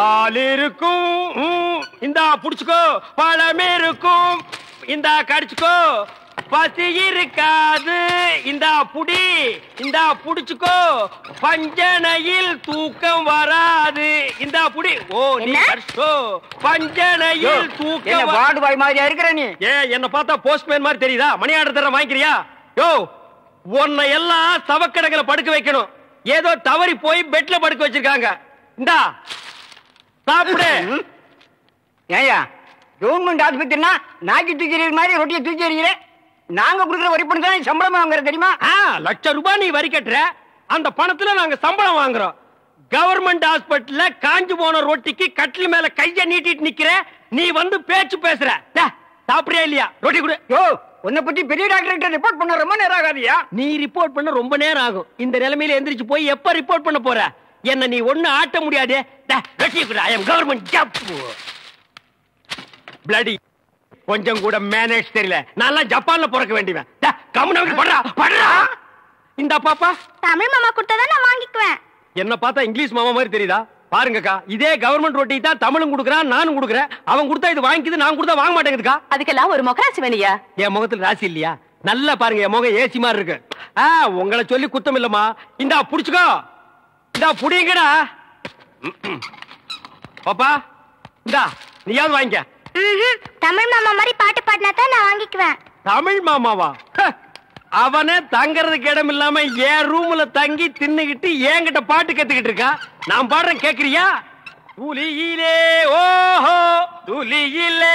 பால் இருக்கும் இந்தா புடிச்சுக்கோ, பழம் இருக்கும் இந்தா கடிச்சுக்கோ, பசி இருக்காது இந்தா புடி இந்தா புடிச்சுக்கோ, பஞ்சனையில் தூக்கம் வராது இந்தா புடி. ஓ நீ கடிச்சோ, பஞ்சனையில் தூக்கம். வார்டு பாய் மாதிரியா இருக்கிற நீ? என்ன பார்த்தா போஸ்ட்மேன் மாதிரி தெரியுதா? மணி ஆர்டர் தர வாங்கிக்கிறியா? யோ, உன்னை எல்லாம் சவக்கடங்களை படுக்க வைக்கணும். ஏதோ தவறி போய் பெட்ல படுக்க வச்சிருக்காங்க. இந்தா சாப்பிடு. ஏயா கவர்மெண்ட் ஆஸ்பத்திரினா நாக்கி தூக்கி மாதிரி ரொட்டியை தூக்கி எறிகிறேன். நாங்க கொடுக்குற வரி பணம் தான் சம்பளம் வாங்குற தெரியுமா? ₹1,00,000 நீ வரி கட்டுற, அந்த பணத்துல நாங்க சம்பளம் வாங்குறோம். கவர்மெண்ட் ஹாஸ்பிட்டல்ல காஞ்சு போன ரொட்டிக்கு கட்டில் மேல கைய நீட்டிட்டு நிக்கிற, நீ வந்து பேச்சு பேசுற. சாப்பிடுறியா இல்லையா? ரொட்டி கொடு. யோ, உன்னை பத்தி பெரிய டாக்டர் ரிப்போர்ட் பண்ண ரொம்ப நேரம் ஆகாதியா? நீ ரிப்போர்ட் பண்ண ரொம்ப நேரம் ஆகும். இந்த நிலைமையில எந்திரிச்சு போய் எப்ப ரிப்போர்ட் பண்ண போற? என்ன நீ ஒண்ணு ஆட்ட முடியாது. ஐ அம் கவர்மெண்ட் ஜாப். பிளடி கொஞ்சம் கூட மேனேஜ் தெரியல. நான் ஜப்பான்ல பிறக்க வேண்டியவன். கம்முனு படுறா படுறா. இந்த பாப்பா தமிழ் மாமா கொடுத்தா நான் வாங்கிக்குவேன். என்ன பார்த்தா இங்கிலீஷ் மாமா மாதிரி தெரியுதா? பாருங்கக்கா, இதே கவர்மெண்ட் ரொட்டி தான் தமிழும் கொடுக்குறான், நானும் கொடுக்குறேன். அவன் கொடுத்தா இது வாங்கிக்குது, நான் கொடுத்தா வாங்க மாட்டேங்குதுக்கா. அதுக்கெல்லாம் ஒரு முகராசி வேணியா? என் முகத்துல ராசி இல்லையா? நல்லா பாருங்க, என் முகம் ஏசி மாதிரி இருக்கு. உங்களை சொல்லி குத்தம் இல்லம்மா. இந்தா புடிச்சுக்கோ, இந்தா புடிங்கடா. பாப்பா இந்தா நீயாவது வாங்கிக்க. தமிழ் மாமா மாதிரி பாட்டு பாடினா தான் நான் வாங்கிக்குவேன். தமிழ் மாமாவா? அவனே தங்கறதுக்கு இடம் இல்லாம என் ரூம்ல தங்கி தின்னுகிட்டு என்கிட்ட பாட்டு கத்துக்கிட்டு இருக்கா. நான் பாடுறேன், கேக்குறியா? துளியிலே ஓஹோ துளியிலே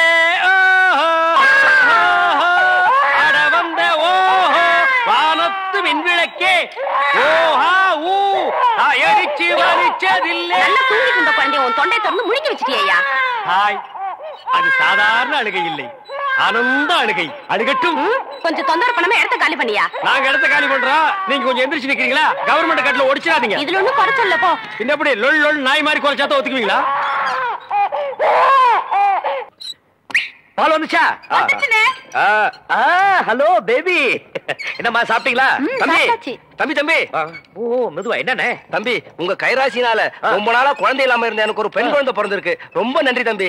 ஓஹோ அட வந்த ஓஹோ வானத்து விண்விளக்கே ஓஹா ஊ அடிச்சு வலிச்சதில்லை. நல்லா தூங்கிட்டு இருந்த குழந்தை உன் தொண்டை திறந்து முழிக்க வச்சிட்டியா? ஹாய், அது சாதாரண அழுகை இல்லை, ஆனந்த அழுகை. அழுகட்டும். கொஞ்சம் தொந்தரவு பண்ணாம இடத்த காலி பண்ணியா? நாங்க இடத்த காலி பண்றோம், நீங்க கொஞ்சம் எந்திரிச்சு நிக்கிறீங்களா? கவர்மெண்ட் கட்டல ஒடிச்சிடாதீங்க. இதுல ஒண்ணும் குறைச்சல்ல போ. எப்படி லொல் லொல் நாய் மாதிரி குறைச்சாத்த ஒத்துக்குவீங்களா? பால் வந்துச்சா? ஹலோ பேபி, என்னம்மா சாப்பிட்டீங்களா? சாப்பிட்டாச்சு. தம்பி தம்பி, ஓ மெதுவா. என்னண்ணே தம்பி, உங்க கைராசினால ரொம்ப நாளா குழந்தை இல்லாம இருந்த எனக்கு ஒரு பெண் குழந்தை பிறந்திருக்கு. ரொம்ப நன்றி தம்பி.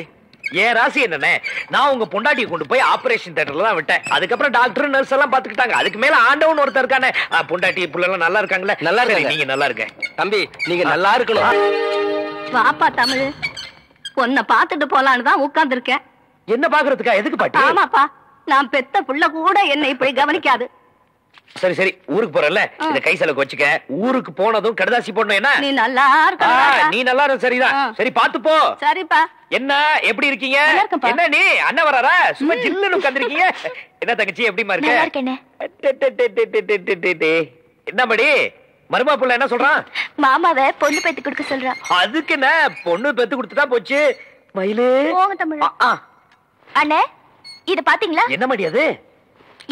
ஏன் ராசி என்னன்னே, நான் உங்க பொண்டாட்டியை கொண்டு போய் ஆபரேஷன் தியேட்டர்ல தான் விட்டேன். அதுக்கப்புறம் டாக்டர் நர்ஸ் எல்லாம் பாத்துக்கிட்டாங்க. அதுக்கு மேல ஆண்டவன் ஒருத்தர் இருக்கானே. பொண்டாட்டி புள்ள எல்லாம் நல்லா இருக்காங்களே? நல்லா இருக்கு. நீங்க நல்லா இருக்க தம்பி, நீங்க நல்லா இருக்கணும். வாப்பா தமிழ், உன்னை பாத்துட்டு போலான்னு தான் உட்கார்ந்து இருக்கேன். என்ன பாக்குறதுக்கா? எதுக்கு பாட்டி? ஆமாப்பா, நான் பெத்த புள்ள கூட என்னை இப்படி கவனிக்காது. சரி சரி, ஊருக்கு போறல, இந்த கை செலவுக்கு வச்சுக்க. ஊருக்கு போனதும் கடுதாசி போடணும். என்ன நீ நல்லா இருக்க? நீ நல்லா இருக்க. சரிதான். சரி பாத்து போ. சரிப்பா. என்ன எப்படி இருக்கீங்க? என்ன நீ அண்ணன் வராரா? சும்மா ஜில்லுன்னு உட்கார்ந்திருக்கீங்க. என்ன தங்கச்சி எப்படிமா இருக்க? என்ன படி மருமா புள்ள என்ன சொல்றான்? மாமாவை பொண்ணு பெத்து கொடுக்க சொல்றான். அதுக்கு என்ன, பொண்ணு பெத்து கொடுத்துட்டா போச்சு. மயிலு போங்க தமிழ். அண்ணே, இத பாத்தீங்களா? என்ன மடி அது?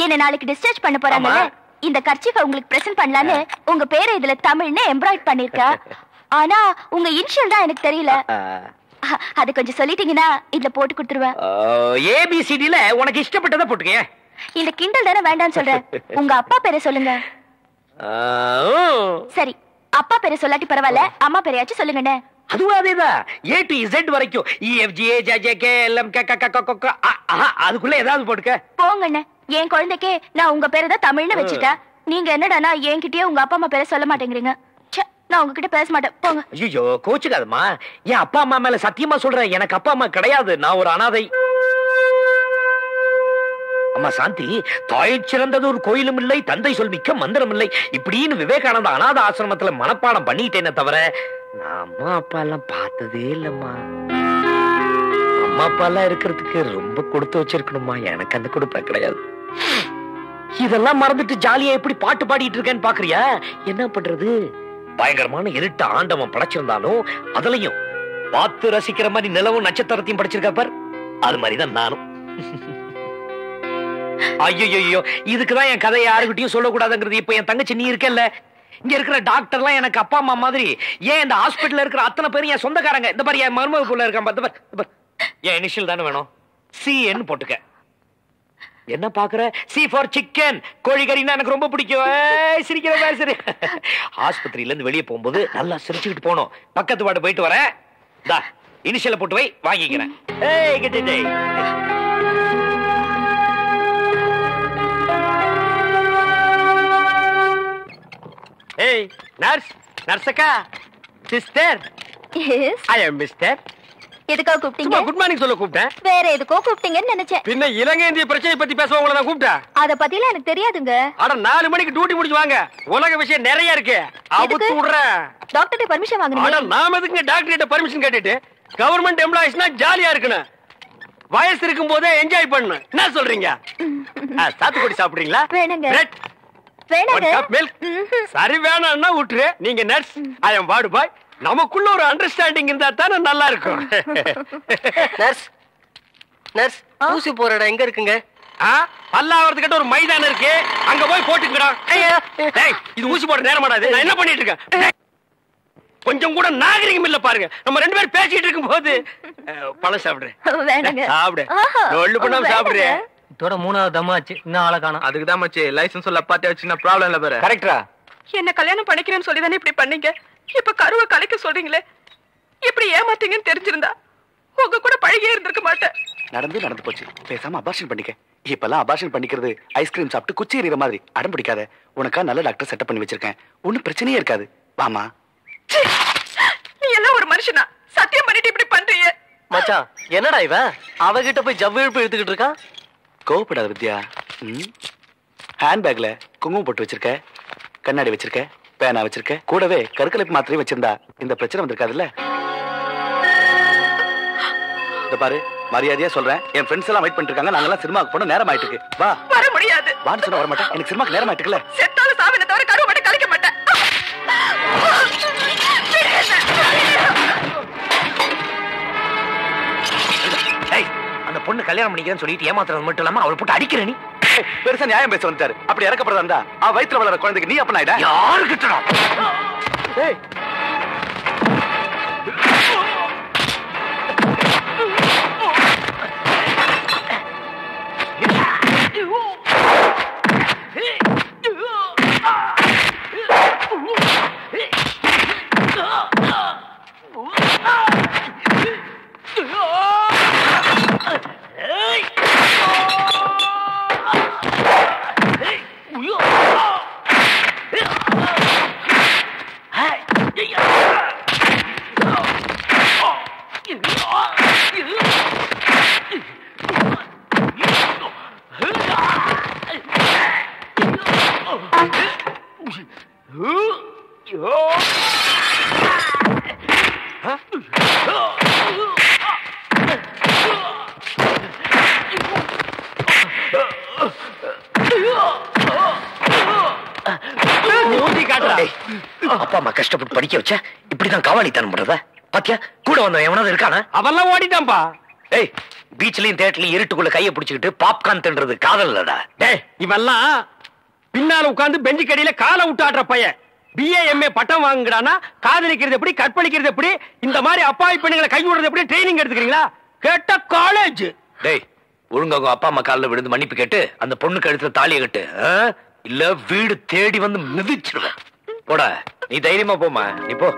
என்ன நாளைக்கு டிஸ்சார்ஜ் பண்ண போறாங்கல்ல, இந்த கர்ச்சீஃபை உங்களுக்கு பிரசன்ட் பண்ணலான்னு உங்க பேரை இதுல தமிழ்னு எம்ப்ராய்ட் பண்ணிருக்கா. ஆனா உங்க இனிஷியல் தான் எனக்கு தெரியல. அது கொஞ்சம் சொல்லிட்டீங்கன்னா இதுல போட்டு கொடுத்துருவேன். ஏபிசிடில உனக்கு இஷ்டப்பட்டதை போட்டுக்க. இந்த கிண்டல் தானே வேண்டாம்னு சொல்றேன். உங்க அப்பா பேரை சொல்லுங்க. சரி, அப்பா பேரை சொல்லாட்டி பரவாயில்ல, அம்மா பேரையாச்சும் சொல்லுங்கண்ணே. அதுவும் அதேதான். A to Z வரைக்கும் அதுக்குள்ள ஏதாவது போட்டுக்க. போங்கண்ணே, என் குழந்தைக்கே நான் உங்க பேரை தான் தமிழ்னு வச்சுட்டேன். நீங்க என்னடானா என்கிட்டயே உங்க அப்பா அம்மா பேரை சொல்ல மாட்டேங்கிறீங்க. நான் உங்ககிட்ட பேச மாட்டேன், போங்க. ஐயோ கோச்சுக்காதம்மா, என் அப்பா அம்மா மேல சத்தியமா சொல்றேன், எனக்கு அப்பா அம்மா கிடையாது. நான் ஒரு அனாதை. அம்மா சாந்தி, தாய் சிறந்தது ஒரு கோயிலும் இல்லை, தந்தை சொல் மிக்க மந்திரம் இல்லை, இப்படின்னு விவேகானந்த அநாத ஆசிரமத்துல மனப்பாடம் பண்ணிட்டேனே தவிர நான் அம்மா அப்பா எல்லாம் பார்த்ததே இல்லம்மா. அம்மா அப்பா எல்லாம் இருக்கிறதுக்கு ரொம்ப கொடுத்து வச்சிருக்கணுமா, எனக்கு அந்த கொடுப்ப கிடையாது. இதெல்லாம் மறந்துட்டு ஜாலியா எப்படி பாட்டு பாடிட்டு இருக்கேன்னு பாக்குறியா? என்ன பண்றது? பயங்கரமான இருட்ட ஆண்டவன் படைச்சிருந்தாலும் அதுலயும் பார்த்து ரசிக்கிற மாதிரி நிலவும் நட்சத்திரத்தையும் படைச்சிருக்க பார். அது மாதிரிதான் நானும். ஐயோ, இதுக்குதான் என் கதையை யாருக்கிட்டையும் சொல்லக்கூடாதுங்கிறது. இப்ப என் தங்கச்சி நீ இருக்கல்ல, இங்க இருக்கிற டாக்டர் எல்லாம் எனக்கு அப்பா அம்மா மாதிரி. ஏன் இந்த ஹாஸ்பிட்டல் இருக்கிற அத்தனை பேரும் என் சொந்தக்காரங்க. இந்த பாரு, என் மருமக புள்ள இருக்கான். என் இனிஷியல் தானே வேணும், CN போட்டுக்க. என்ன பாக்குற? C for chicken. கோழிக்கறின்னா எனக்கு ரொம்ப பிடிக்கும். சிரிக்கிற மாதிரி. சரி, ஆஸ்பத்திரியில இருந்து வெளியே போகும்போது நல்லா சிரிச்சுக்கிட்டு போனோம். பக்கத்து வார்டு போயிட்டு வரேன். இனிஷியல போட்டு வை, வாங்கிக்கிறேன். ஏய் கிட்ட டேய். ஏய் நர்ஸ், நர்ஸக்கா, சிஸ்டர், எஸ், ஐ அம் மிஸ்டர். எதுக்காக கூப்பிட்டீங்க? குட் மார்னிங் சொல்ல கூப்பிட்டேன். வேற எதுக்கோ கூப்பிட்டீங்கன்னு நினைச்சேன். பின்ன இலங்கை இந்திய பிரச்சனை பத்தி பேச உங்களை நான் கூப்பிட்டேன். அத பத்திலாம் எனக்கு தெரியாதுங்க. அட 4 மணிக்கு டியூட்டி முடிச்சு வாங்க, உலக விஷயம் நிறைய இருக்கு. அவுத்து விடுறேன். டாக்டர்ட்ட பர்மிஷன் அட வாங்கணும். நாம எதுக்கு டாக்டர் கிட்ட பர்மிஷன் கேட்டுட்டு? கவர்மெண்ட் எம்ப்ளாயிஸ்னா ஜாலியா இருக்கணும், வயசு இருக்கும் போதே என்ஜாய் பண்ணணும். என்ன சொல்றீங்க? சாத்துக்குடி சாப்பிடுறீங்களா? வேணுங்க. பிரெட், வேணாங்க. ஒரு கப் மில்க். சரி வேணாம்னா விட்டுரு. நீங்க நர்ஸ், ஐ அம் வார்டு பாய். நமக்குள்ள ஒரு அண்டர்ஸ்டாண்டிங் இருந்தா தானே நல்லா இருக்கும். நர்ஸ், நர்ஸ், ஊசி போற இடம் எங்க இருக்குங்க? பல்லாவரத்துக்கிட்ட ஒரு மைதானம் இருக்கு, அங்க போய் போட்டுக்கடா. இது ஊசி போட நேரமாடாது. நான் என்ன பண்ணிட்டு இருக்கேன்? கொஞ்சம் கூட நாகரிகம் இல்ல பாருங்க. நம்ம 2 பேரும் பேசிட்டு இருக்கும் போது பழம் சாப்பிடுறேன். வேணாங்க. சாப்பிடு, ஒண்ணு பண்ணாம சாப்பிடுறேன். இதோட 3வது தம்மாச்சு, இன்னும் ஆளை காணோம். அதுக்கு தான் மச்சி லைசன்ஸ் சொல்ல அப்பாத்தே வச்சுனா ப்ராப்ளம் இல்ல பாரு. கரெக்டா? என்ன கல்யாணம் பண்ணிக்கிறேன்னு சொல்லி தானே இப்படி பண்ணீங்க. இப்ப கருவை கலைக்க சொல்றீங்களே, எப்படி ஏமாத்தீங்கன்னு தெரிஞ்சிருந்தா உங்க கூட பழகியே இருந்திருக்க மாட்டேன். நடந்து போச்சு, பேசாம அபார்ஷன் பண்ணிக்க. இப்பெல்லாம் அபார்ஷன் பண்ணிக்கிறது ஐஸ்கிரீம் சாப்பிட்டு குச்சி எறிகிற மாதிரி. அடம் பிடிக்காத, உனக்கா நல்ல டாக்டர் செட்டப் பண்ணி வச்சிருக்கேன். ஒன்னும் பிரச்சனையே இருக்காது. வாமா. நீ எல்லாம் ஒரு மனுஷனா? சத்தியம் பண்ணிட்டு இப்படி பண்றீங்க? மச்சான் என்னடா இவன் அவகிட்ட போய் ஜவ்வு இழுப்பு இழுத்துக்கிட்டு இருக்கான். கோவப்படாத வித்யா. ஹேண்ட்பேக்ல குங்குமம் போட்டு வச்சிருக்க, கண்ணாடி வச்சிருக்க, பேனா வச்சிருக்க, கூடவே கருக்கலைப்பு மாத்திரையும் வச்சிருந்தா இந்த பிரச்சனை வந்திருக்காதுல்ல. இந்த பாரு, மரியாதையா சொல்றேன், என் ஃப்ரெண்ட்ஸ் எல்லாம் வெயிட் பண்ணிட்டு இருக்காங்க. நாங்கெல்லாம் சினிமாக்கு போன நேரம் ஆயிட்டு இருக்கு. வா. வர முடியாது. வான்னு சொன்ன வர மாட்டேன். எனக்கு சினிமாக்கு நேரம் ஆயிட்டுல. செத்தாலும் சாவின தவிர கருவை மட்டும் கலைக்க மாட்டேன். அந்த பொண்ணு கல்யாணம் பண்ணிக்கிறேன்னு சொல்லிட்டு ஏமாத்துறது மட்டும் இல்லாம அவளை போட்டு அடிக்கிற நீ. பெருசா நியாயம் பேச வந்துட்டாரு. அப்படி இறக்கப்படுறதா இருந்தா வயிற்றுல வளர குழந்தைக்கு நீ அப்ப ஆயிட. யாரு கிட்டடா? அப்பா அம்மா கஷ்டப்பட்டு படிக்க வச்ச இப்படிதான் காவாலித்தனம் பண்றத பாத்தியா? கூட வந்தவன் எவனாவது இருக்கானா? அவெல்லாம் ஓடிட்டான்பா. ஏய், பீச்லயும் தேட்டர்லயும் இருட்டுக்குள்ள கைய பிடிச்சுக்கிட்டு பாப்கார்ன் தின்றது காதல் இல்லடா. டேய், இவெல்லாம் பின்னால உட்கார்ந்து பெஞ்சு கடியில காலை விட்டு ஆடுற பையன். BA MA பட்டம் வாங்குறானா காதலிக்கிறது எப்படி, கற்பழிக்கிறது எப்படி, இந்த மாதிரி அப்பாவி பெண்ணுங்களை கை விடுறது எப்படி ட்ரைனிங் எடுத்துக்கிறீங்களா? கேட்ட காலேஜ். டேய், ஒழுங்காக அப்பா அம்மா காலில் விழுந்து மன்னிப்பு கேட்டு அந்த பொண்ணு கழுத்துல தாலியை கட்டு, இல்ல வீடு தேடி வந்து மிதிச்சிருவேன். போடா, நீ தைரியமா போமா. நீ போ.